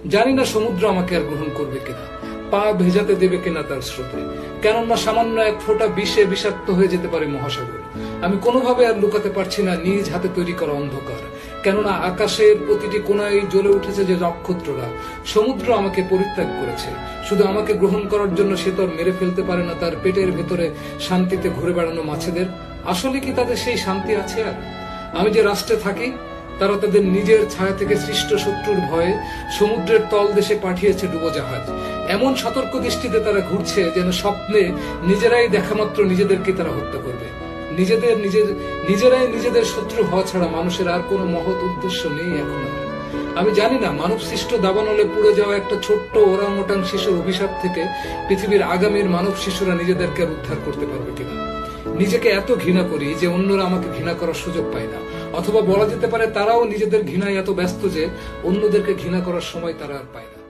জানি না সমুদ্র আমাকে আর গ্রহণ করবে কিনা, পা ভেজাতে দেবে কিনা তার স্রোতে। কেননা সামান্য এক ফোঁটা বিষে বিষাক্ত হয়ে যেতে পারে মহাসাগর। আমি কোনোভাবে আর লুকাতে পারছি না নিজ হাতে তৈরি করা অন্ধকার। কেননা আকাশের প্রতিটি কোণায় জ্বলে উঠেছে যে নক্ষত্ররা। সমুদ্র আমাকে পরিত্যাগ করেছে, শুধু আমাকে গ্রহণ করার জন্য সে তো আর মেরে ফেলতে পারে না তার পেটের ভেতরে শান্তিতে ঘুরে বেড়ানো মাছেদের। আসলে কি তাদের সেই শান্তি আছে আর? আমি যে রাষ্ট্রে থাকি, তারা তাদের নিজের ছায়া থেকে সৃষ্ট শত্রুর ভয়ে সমুদ্রের তল দেশে পাঠিয়েছে ডুবোজাহাজ। এমন সতর্ক দৃষ্টিতে তারা ঘুরছে যেন স্বপ্নে নিজেরাই দেখামাত্র নিজেদেরকে তারা হত্যা করবে। নিজেরাই নিজেদের শত্রু হওয়া ছাড়া মানুষের আর কোনো মহৎ উদ্দেশ্য নেই এখন। আমি জানি না মানব সৃষ্ট দাবানলে পুড়ে যাওয়া একটা ছোট্ট ওরাংওটাং শিশুর অভিশাপ থেকে পৃথিবীর আগামীর মানব শিশুরা নিজেদেরকে আর উদ্ধার করতে পারবে কিনা। নিজেকে এত ঘৃণা করি যে অন্যরা আমাকে ঘৃণা করার সুযোগ পায় না, অথবা বলা যেতে পারে তারাও নিজেদের ঘৃণায় এত ব্যস্ত যে অন্যদেরকে ঘৃণা করার সময় তারা আর পায় না।